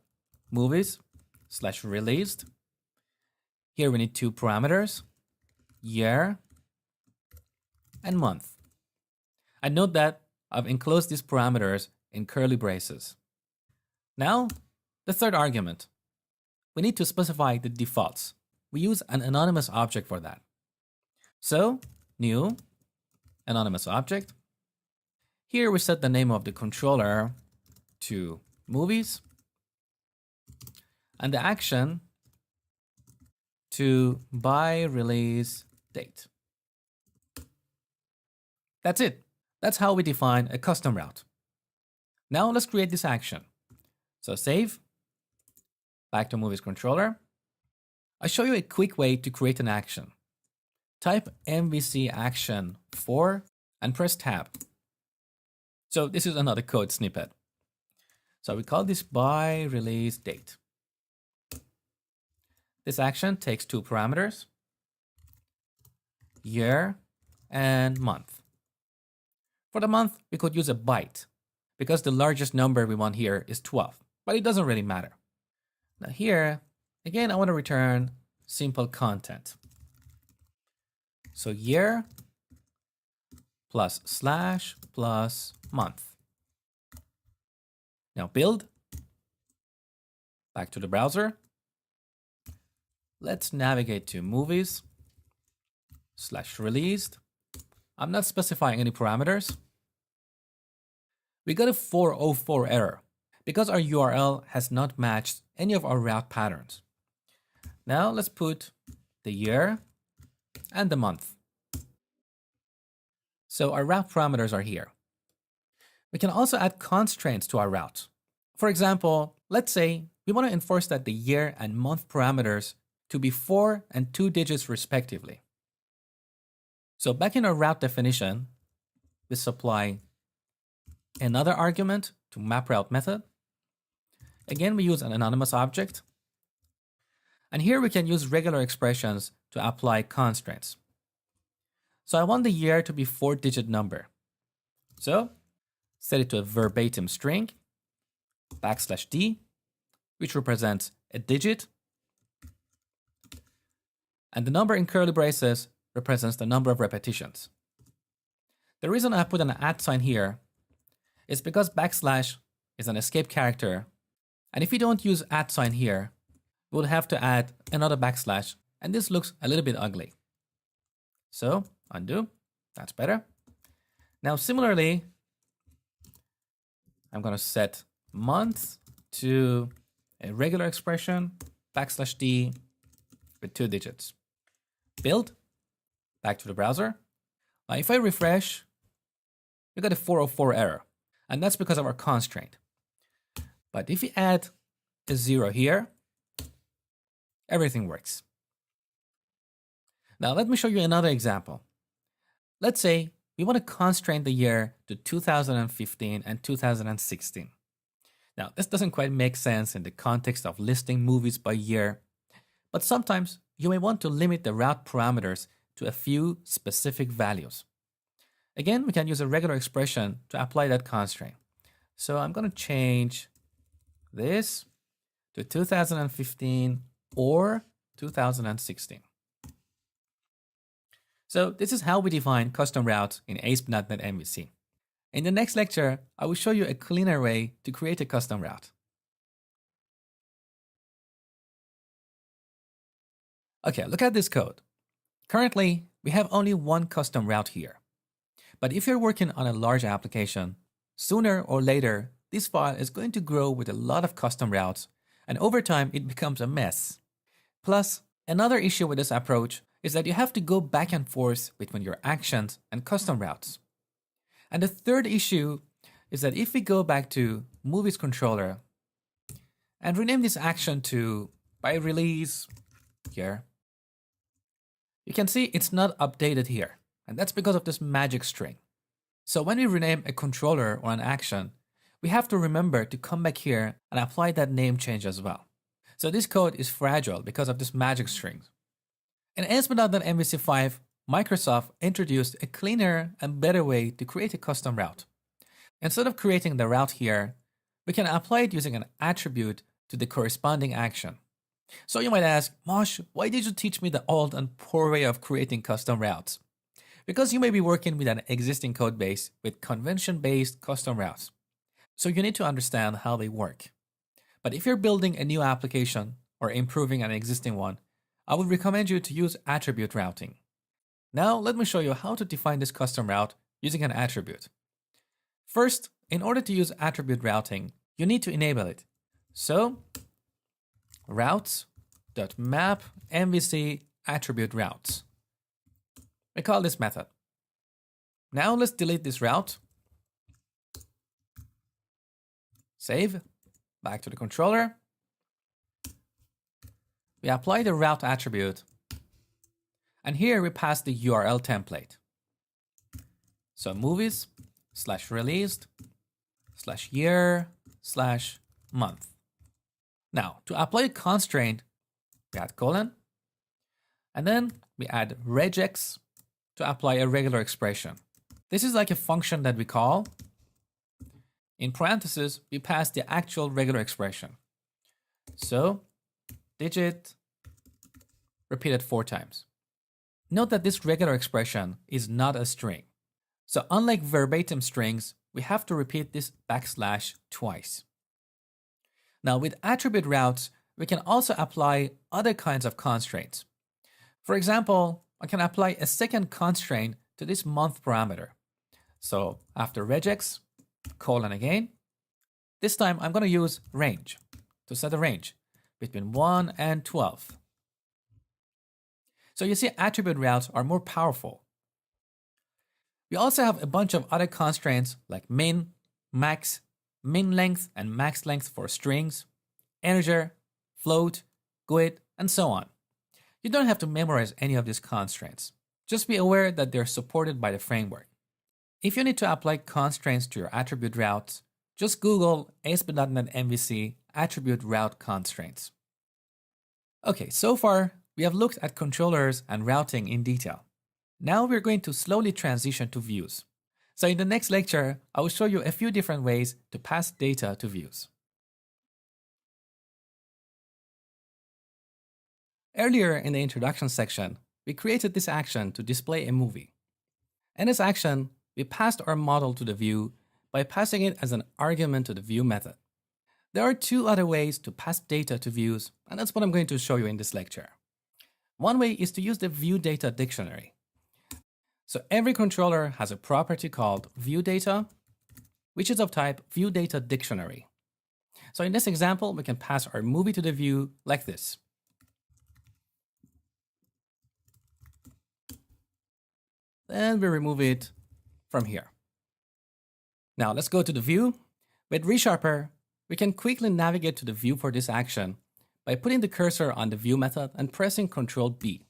movies/released. Here we need 2 parameters, year and month. And note that I've enclosed these parameters in curly braces. Now, the third argument. We need to specify the defaults. We use an anonymous object for that. So, new anonymous object. Here we set the name of the controller to movies and the action to by release date. That's it. That's how we define a custom route. Now let's create this action. So save, back to movies controller. I show you a quick way to create an action. Type MVC action 4 and press tab. So this is another code snippet. So we call this by release date. This action takes two parameters, year and month. For the month, we could use a byte because the largest number we want here is 12, but it doesn't really matter. Now here, again, I want to return simple content. So year plus slash plus month. Now build, back to the browser. Let's navigate to movies, /released. I'm not specifying any parameters. We got a 404 error because our URL has not matched any of our route patterns. Now let's put the year and the month. So our route parameters are here. We can also add constraints to our route. For example, let's say we want to enforce that the year and month parameters to be 4 and 2 digits respectively. So back in our route definition, we supply another argument to mapRoute method. Again, we use an anonymous object. And here we can use regular expressions to apply constraints. So I want the year to be 4-digit number. So set it to a verbatim string, \d, which represents a digit. And the number in curly braces represents the number of repetitions. The reason I put an @ sign here is because / is an escape character. And if we don't use @ sign here, we'll have to add another \, and this looks a little bit ugly. So undo, that's better. Now similarly, I'm going to set month to a regular expression, \d with 2 digits. Build, back to the browser. Now if I refresh, we got a 404 error, and that's because of our constraint. But if we add a 0 here, everything works. Now let me show you another example. Let's say we want to constrain the year to 2015 and 2016. Now this doesn't quite make sense in the context of listing movies by year, but sometimes you may want to limit the route parameters to a few specific values. Again, we can use a regular expression to apply that constraint. So I'm going to change this to 2015 or 2016. So this is how we define custom routes in ASP NET MVC. In the next lecture, I will show you a cleaner way to create a custom route. Okay, look at this code. Currently, we have only one custom route here. But if you're working on a large application, sooner or later, this file is going to grow with a lot of custom routes, and over time, it becomes a mess. Plus, another issue with this approach is that you have to go back and forth between your actions and custom routes. And the third issue is that if we go back to Movies controller and rename this action to by release here, you can see it's not updated here, and that's because of this magic string. So when we rename a controller or an action, we have to remember to come back here and apply that name change as well. So this code is fragile because of this magic string. In ASP.NET MVC 5, Microsoft introduced a cleaner and better way to create a custom route. Instead of creating the route here, we can apply it using an attribute to the corresponding action. So you might ask, Mosh, why did you teach me the old and poor way of creating custom routes? Because you may be working with an existing code base with convention-based custom routes. So you need to understand how they work. But if you're building a new application or improving an existing one, I would recommend you to use attribute routing. Now let me show you how to define this custom route using an attribute. First, in order to use attribute routing, you need to enable it. So routes.map MVC attribute routes. We call this method. Now let's delete this route. Save. Back to the controller. We apply the route attribute. And here we pass the URL template. So movies /released /year month. Now, to apply a constraint, we add colon, and then we add regex to apply a regular expression. This is like a function that we call. In parentheses, we pass the actual regular expression. So, digit repeated 4 times. Note that this regular expression is not a string. So unlike verbatim strings, we have to repeat this backslash twice. Now with attribute routes, we can also apply other kinds of constraints. For example, I can apply a second constraint to this month parameter. So after regex, colon again, this time I'm going to use range to set a range between 1 and 12. So you see attribute routes are more powerful. We also have a bunch of other constraints like min, max, min length and max length for strings, integer, float, GUID, and so on. You don't have to memorize any of these constraints. Just be aware that they're supported by the framework. If you need to apply constraints to your attribute routes, just Google ASP.NET MVC attribute route constraints. Okay, so far we have looked at controllers and routing in detail. Now we're going to slowly transition to views. So in the next lecture, I will show you a few different ways to pass data to views. Earlier in the introduction section, we created this action to display a movie. In this action, we passed our model to the view by passing it as an argument to the view method. There are 2 other ways to pass data to views, and that's what I'm going to show you in this lecture. One way is to use the view data dictionary. So every controller has a property called view data, which is of type view data dictionary. So in this example, we can pass our movie to the view like this. Then we remove it from here. Now let's go to the view. With ReSharper, we can quickly navigate to the view for this action by putting the cursor on the view method and pressing Ctrl-B.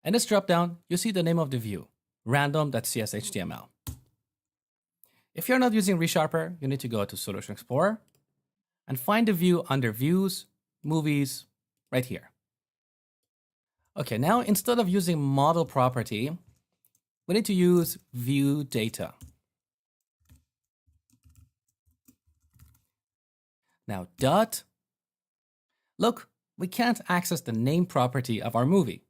In this dropdown, you see the name of the view, random.cshtml. If you're not using ReSharper, you need to go to Solution Explorer and find the view under Views, Movies, right here. Okay, now instead of using model property, we need to use view data. Now dot. Look, we can't access the name property of our movie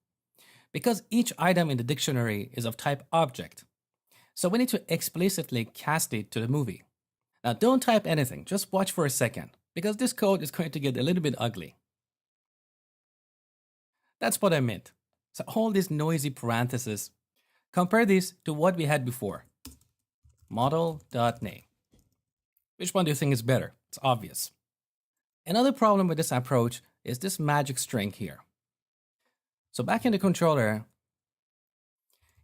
because each item in the dictionary is of type object. So we need to explicitly cast it to the movie. Now don't type anything, just watch for a second because this code is going to get a little bit ugly. That's what I meant. So all these noisy parentheses, compare this to what we had before. Model.name. Which one do you think is better? It's obvious. Another problem with this approach is this magic string here. So back in the controller,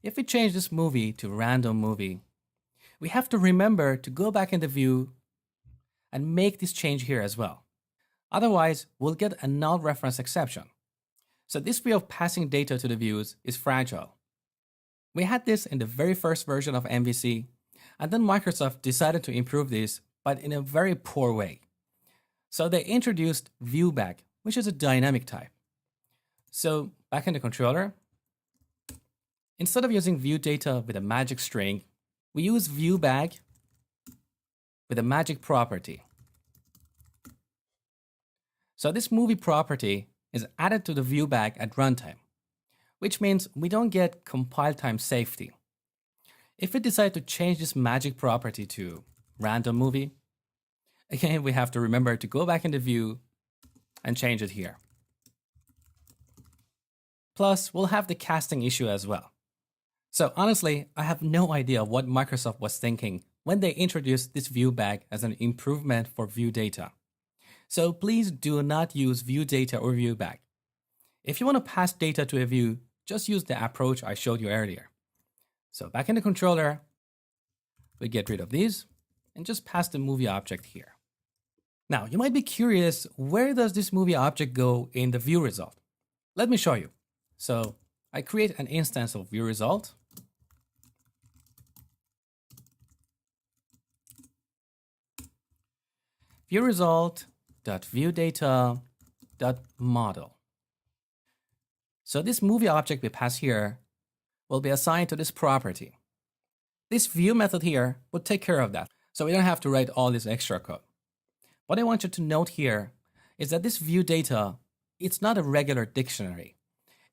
if we change this movie to random movie, we have to remember to go back in the view and make this change here as well. Otherwise, we'll get a null reference exception. So this way of passing data to the views is fragile. We had this in the very first version of MVC, and then Microsoft decided to improve this, but in a very poor way. So they introduced viewBag, which is a dynamic type. So back in the controller, instead of using view data with a magic string, we use viewBag with a magic property. So this movie property is added to the viewBag at runtime, which means we don't get compile time safety. If we decide to change this magic property to random movie, again, we have to remember to go back in the view and change it here. Plus, we'll have the casting issue as well. So honestly, I have no idea what Microsoft was thinking when they introduced this viewBag as an improvement for view data. So please do not use view data or viewBag. If you want to pass data to a view, just use the approach I showed you earlier. So back in the controller, we get rid of these and just pass the movie object here. Now, you might be curious, where does this movie object go in the view result? Let me show you. So I create an instance of view result. viewResult.viewData.model. So this movie object we pass here will be assigned to this property. This view method here would take care of that, so we don't have to write all this extra code. What I want you to note here is that this view data, it's not a regular dictionary.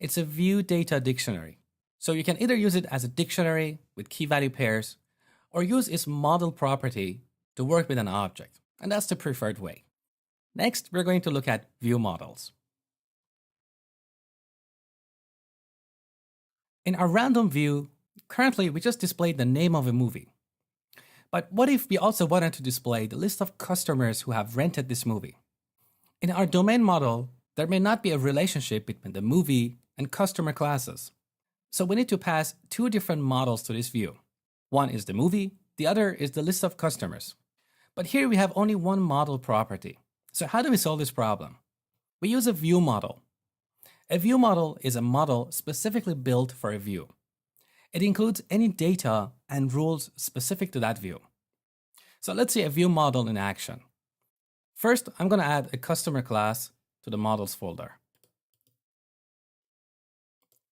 It's a view data dictionary. So you can either use it as a dictionary with key value pairs or use its model property to work with an object. And that's the preferred way. Next, we're going to look at view models. In our random view, currently we just displayed the name of a movie. But what if we also wanted to display the list of customers who have rented this movie? In our domain model, there may not be a relationship between the movie and customer classes. So we need to pass two different models to this view. One is the movie, the other is the list of customers. But here we have only one model property. So how do we solve this problem? We use a view model. A view model is a model specifically built for a view. It includes any data and rules specific to that view. So let's see a view model in action. First, I'm going to add a customer class to the models folder.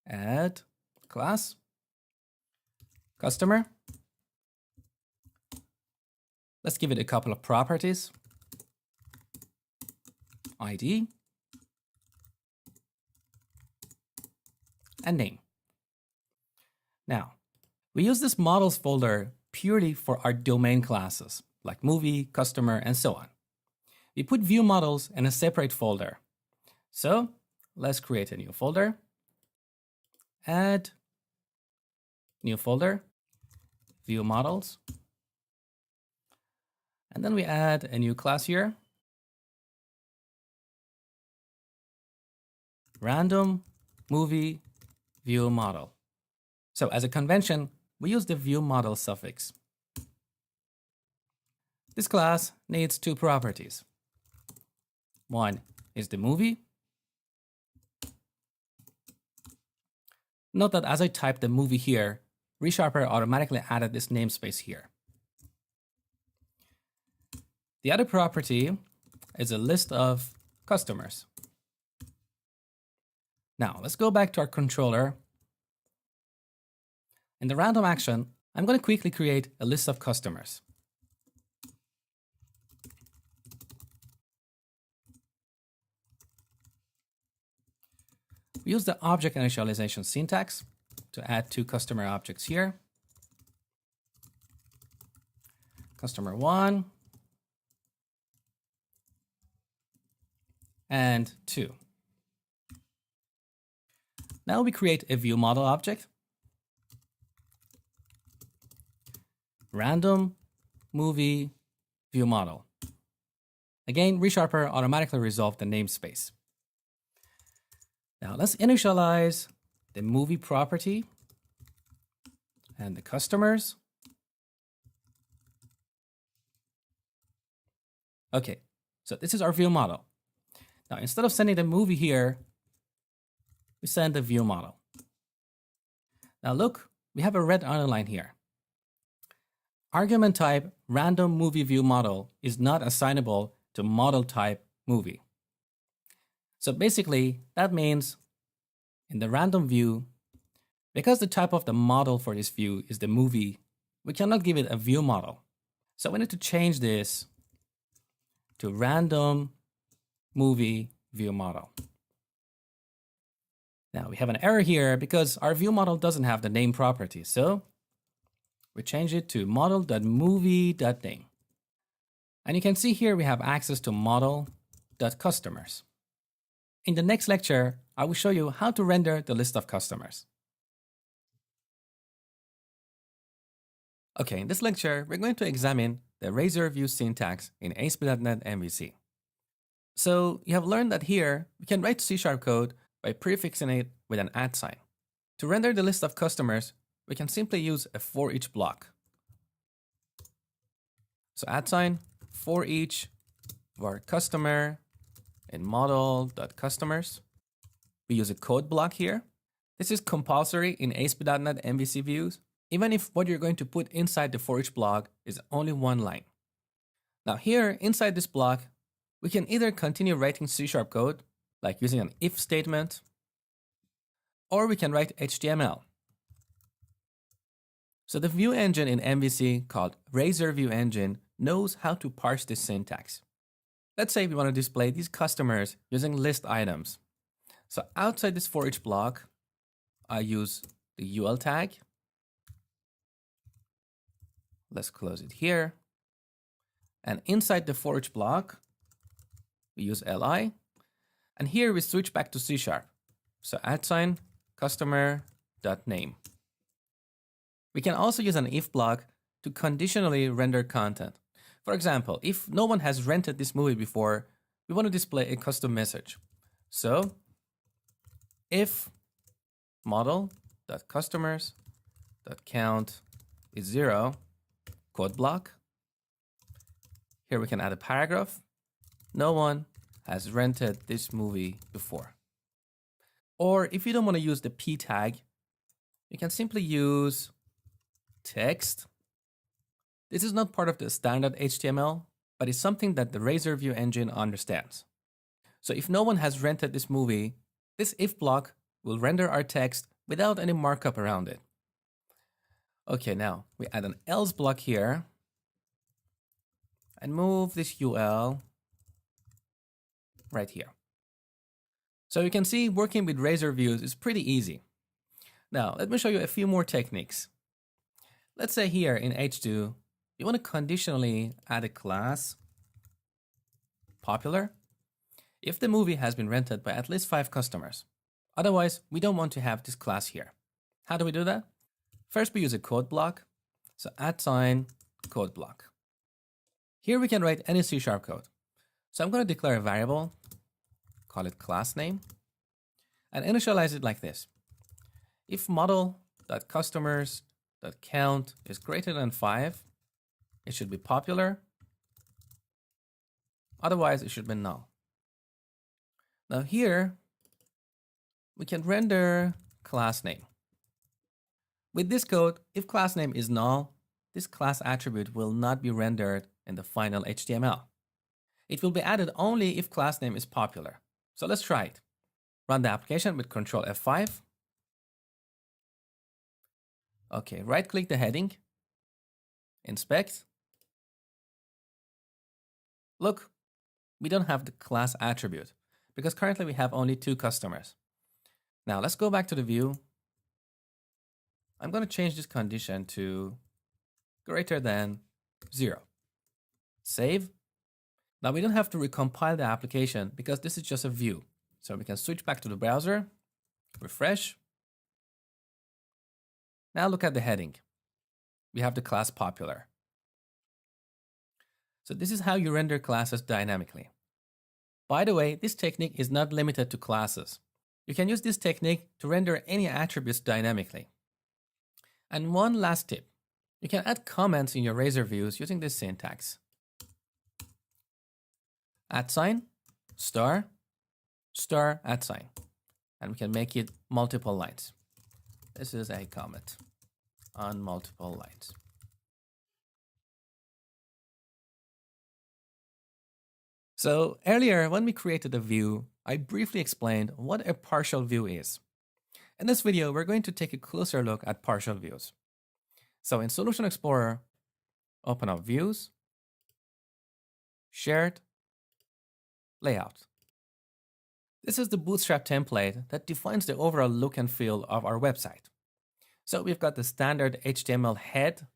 Add class, customer. Let's give it a couple of properties. ID and name. Now, we use this models folder purely for our domain classes, like movie, customer, and so on. We put view models in a separate folder. So let's create a new folder. Add new folder, view models. And then we add a new class here. Random movie view model. So as a convention, we use the view model suffix. This class needs two properties. One is the movie. Note that as I type the movie here, ReSharper automatically added this namespace here. The other property is a list of customers. Now let's go back to our controller. In the random action, I'm going to quickly create a list of customers. We use the object initialization syntax to add two customer objects here. Customer 1 and 2. Now we create a view model object. Random movie view model. Again, ReSharper automatically resolved the namespace. Now let's initialize the movie property and the customers. Okay, so this is our view model. Now instead of sending the movie here, we send the view model. Now look, we have a red underline here. Argument type random movie view model is not assignable to model type movie. So basically, that means in the random view, because the type of the model for this view is the movie, we cannot give it a view model. So we need to change this to random movie view model. Now we have an error here because our view model doesn't have the name property. So we change it to model.movie.name. And you can see here we have access to model.customers. In the next lecture, I will show you how to render the list of customers. Okay, in this lecture, we're going to examine the razor view syntax in ASP.NET MVC. So you have learned that here, we can write C# code by prefixing it with an @ sign. To render the list of customers, we can simply use a for each block. So @ sign for each var customer in model.customers. We use a code block here. This is compulsory in ASP.NET MVC views, even if what you're going to put inside the for each block is only one line. Now here, inside this block, we can either continue writing C# code, like using an if statement, or we can write HTML. So the view engine in MVC called Razor View Engine knows how to parse this syntax. Let's say we want to display these customers using list items. So outside this for each block, I use the UL tag. Let's close it here. And inside the for each block, we use li. And here we switch back to C#. So @ customer.name. We can also use an if block to conditionally render content. For example, if no one has rented this movie before, we want to display a custom message. So if model.customers.count is 0, code block. Here we can add a paragraph. No one has rented this movie before. Or if you don't want to use the p tag, you can simply use text. This is not part of the standard HTML, but it's something that the Razor View Engine understands. So if no one has rented this movie, this if block will render our text without any markup around it. Okay, now we add an else block here and move this UL right here. So you can see working with Razor views is pretty easy. Now, let me show you a few more techniques. Let's say here in H2, you want to conditionally add a class popular if the movie has been rented by at least 5 customers. Otherwise, we don't want to have this class here. How do we do that? First, we use a code block. So @ code block. Here we can write any C# code. So I'm going to declare a variable, call it class name, and initialize it like this. If model.customers.count is greater than 5, it should be popular. Otherwise, it should be null. Now here, we can render class name. With this code, if class name is null, this class attribute will not be rendered in the final HTML. It will be added only if class name is popular. So let's try it. Run the application with Control F5. Okay, right-click the heading, inspect. Look, we don't have the class attribute because currently we have only 2 customers. Now let's go back to the view. I'm going to change this condition to greater than 0. Save. Now we don't have to recompile the application because this is just a view. So we can switch back to the browser, refresh. Now look at the heading. We have the class popular. So this is how you render classes dynamically. By the way, this technique is not limited to classes. You can use this technique to render any attributes dynamically. And one last tip. You can add comments in your Razor views using this syntax. @ star, star, @. And we can make it multiple lines. This is a comment on multiple lines. So earlier, when we created a view, I briefly explained what a partial view is. In this video, we're going to take a closer look at partial views. So in Solution Explorer, open up Views, Shared, Layout. This is the Bootstrap template that defines the overall look and feel of our website. So we've got the standard HTML head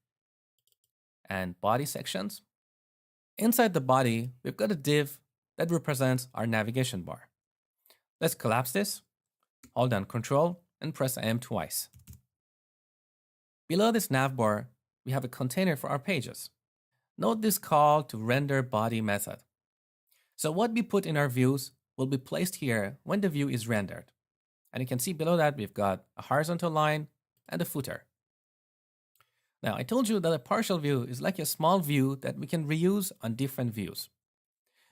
and body sections. Inside the body, we've got a div that represents our navigation bar. Let's collapse this, hold down Control, and press M twice. Below this nav bar, we have a container for our pages. Note this call to render body method. So what we put in our views will be placed here when the view is rendered. And you can see below that we've got a horizontal line and a footer. Now, I told you that a partial view is like a small view that we can reuse on different views.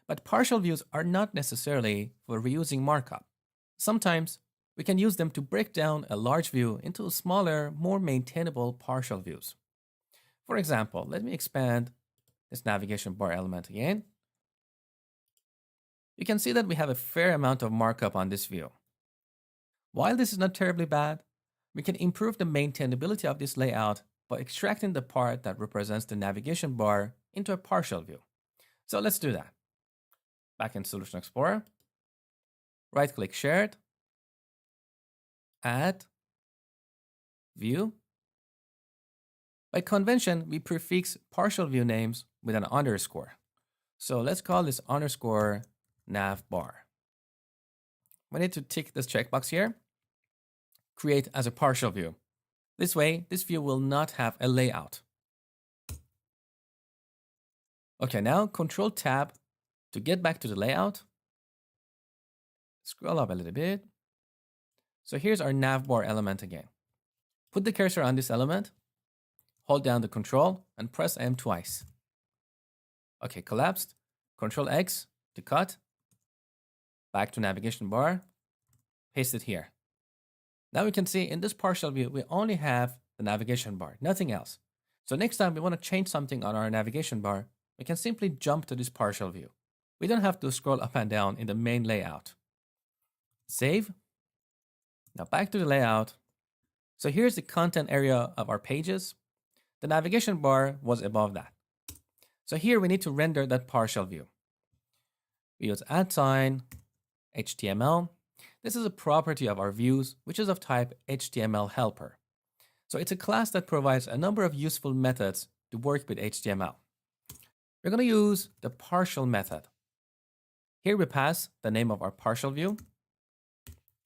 But partial views are not necessarily for reusing markup. Sometimes we can use them to break down a large view into smaller, more maintainable partial views. For example, let me expand this navigation bar element again, you can see that we have a fair amount of markup on this view. While this is not terribly bad, we can improve the maintainability of this layout by extracting the part that represents the navigation bar into a partial view. So let's do that. Back in Solution Explorer, right-click Shared, Add, View. By convention, we prefix partial view names with an underscore. So let's call this underscore navbar. We need to tick this checkbox here. Create as a partial view. This way, this view will not have a layout. Okay, now Control Tab to get back to the layout. Scroll up a little bit. So here's our navbar element again. Put the cursor on this element, hold down the Control, and press M twice. Okay, collapsed. Control X to cut. Back to navigation bar. Paste it here. Now we can see in this partial view, we only have the navigation bar, nothing else. So next time we want to change something on our navigation bar, we can simply jump to this partial view. We don't have to scroll up and down in the main layout. Save. Now back to the layout. So here's the content area of our pages. The navigation bar was above that. So here we need to render that partial view. We use @HTML. This is a property of our views, which is of type HTML helper. So it's a class that provides a number of useful methods to work with HTML. We're going to use the partial method. Here we pass the name of our partial view,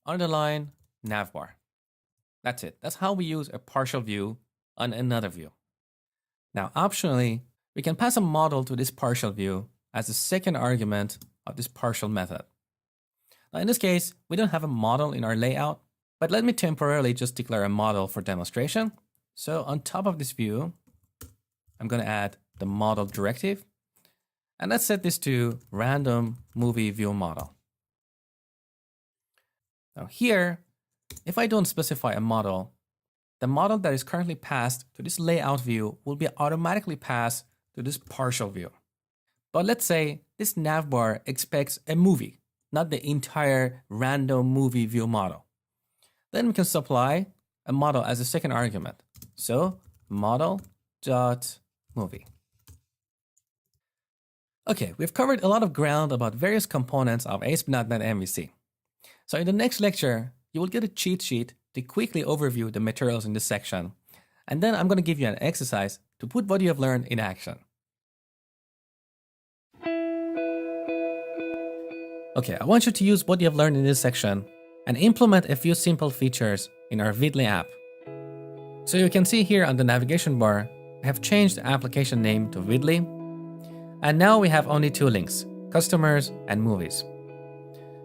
underline navbar. That's it. That's how we use a partial view on another view. Now, optionally, we can pass a model to this partial view as the second argument of this partial method. Now, in this case, we don't have a model in our layout, but let me temporarily just declare a model for demonstration. So on top of this view, I'm going to add the model directive. And let's set this to random movie view model. Now here, if I don't specify a model, the model that is currently passed to this layout view will be automatically passed to this partial view. But let's say this navbar expects a movie, not the entire random movie view model. Then we can supply a model as a second argument. So model.movie. Okay, we've covered a lot of ground about various components of ASP.NET MVC. So in the next lecture, you will get a cheat sheet to quickly overview the materials in this section. And then I'm going to give you an exercise to put what you have learned in action. Okay, I want you to use what you have learned in this section and implement a few simple features in our Vidly app. So you can see here on the navigation bar, I have changed the application name to Vidly. And now we have only two links, customers and movies.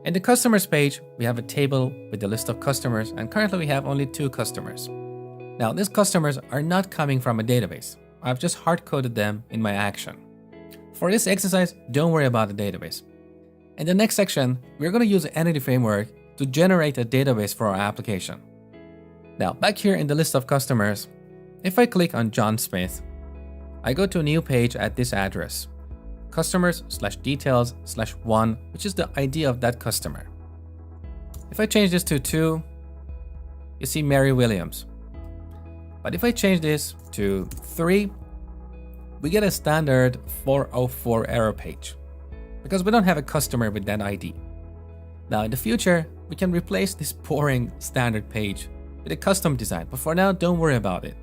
In the customers page, we have a table with the list of customers, and currently we have only 2 customers. Now, these customers are not coming from a database. I've just hard-coded them in my action. For this exercise, don't worry about the database. In the next section, we're going to use the Entity Framework to generate a database for our application. Now, back here in the list of customers, if I click on John Smith, I go to a new page at this address. Customers/details/1, which is the ID of that customer. If I change this to 2, you see Mary Williams. But if I change this to 3, we get a standard 404 error page because we don't have a customer with that ID. Now in the future, we can replace this boring standard page with a custom design, but for now, don't worry about it.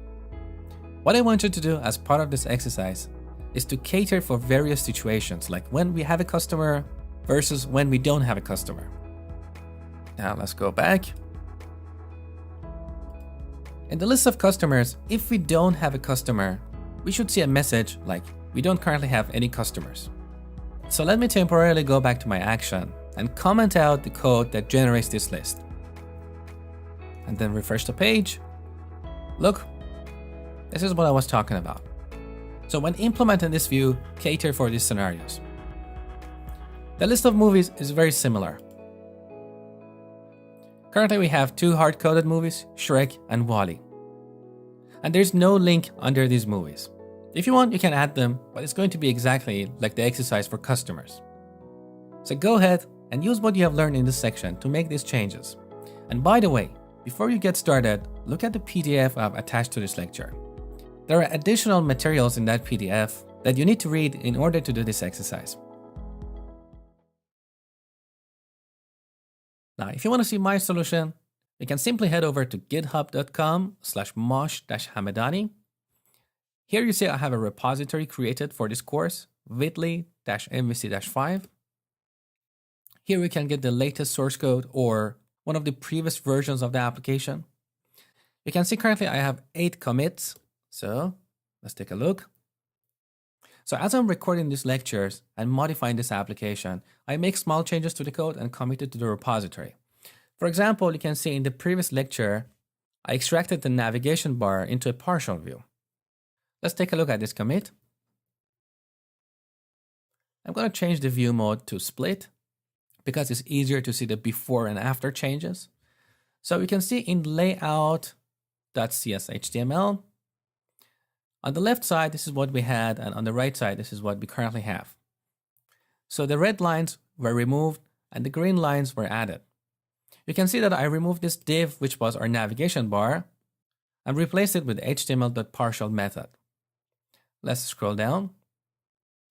What I want you to do as part of this exercise is to cater for various situations, like when we have a customer versus when we don't have a customer. Now let's go back. In the list of customers, if we don't have a customer, we should see a message like, we don't currently have any customers. So let me temporarily go back to my action and comment out the code that generates this list. And then refresh the page. Look, this is what I was talking about. So when implementing this view, cater for these scenarios. The list of movies is very similar. Currently we have 2 hard-coded movies, Shrek and WALL-E. And there's no link under these movies. If you want, you can add them, but it's going to be exactly like the exercise for customers. So go ahead and use what you have learned in this section to make these changes. And by the way, before you get started, look at the PDF I've attached to this lecture. There are additional materials in that PDF that you need to read in order to do this exercise. Now, if you want to see my solution, you can simply head over to github.com/mosh-hamedani. Here you see I have a repository created for this course, Whitley-MVC-5. Here we can get the latest source code or one of the previous versions of the application. You can see currently I have 8 commits. So let's take a look. So as I'm recording these lectures and modifying this application, I make small changes to the code and commit it to the repository. For example, you can see in the previous lecture, I extracted the navigation bar into a partial view. Let's take a look at this commit. I'm going to change the view mode to split because it's easier to see the before and after changes. So we can see in layout.cshtml, on the left side, this is what we had, and on the right side, this is what we currently have. So the red lines were removed and the green lines were added. You can see that I removed this div, which was our navigation bar, and replaced it with html.partial method. Let's scroll down.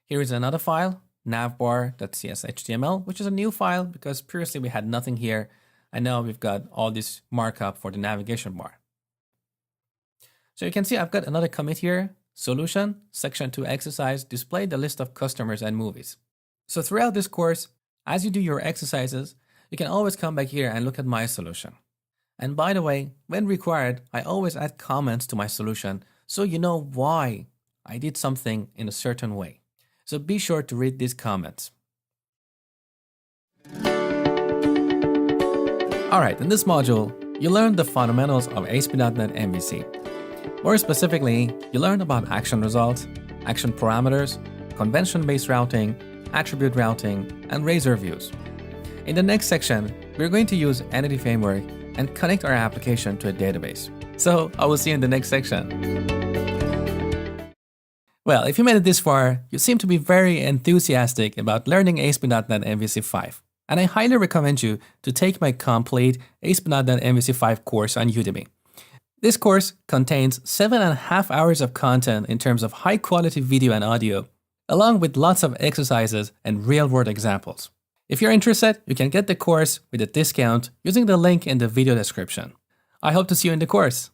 Here is another file, navbar.cshtml, which is a new file because previously we had nothing here, and now we've got all this markup for the navigation bar. So you can see I've got another commit here, solution, section 2 exercise, display the list of customers and movies. So throughout this course, as you do your exercises, you can always come back here and look at my solution. And by the way, when required, I always add comments to my solution so you know why I did something in a certain way. So be sure to read these comments. Alright, in this module, you learned the fundamentals of ASP.NET MVC. More specifically, you learned about action results, action parameters, convention-based routing, attribute routing, and razor views. In the next section, we're going to use Entity Framework and connect our application to a database. So I will see you in the next section. Well, if you made it this far, you seem to be very enthusiastic about learning ASP.NET MVC 5. And I highly recommend you to take my complete ASP.NET MVC 5 course on Udemy. This course contains 7.5 hours of content in terms of high quality video and audio, along with lots of exercises and real-world examples. If you're interested, you can get the course with a discount using the link in the video description. I hope to see you in the course.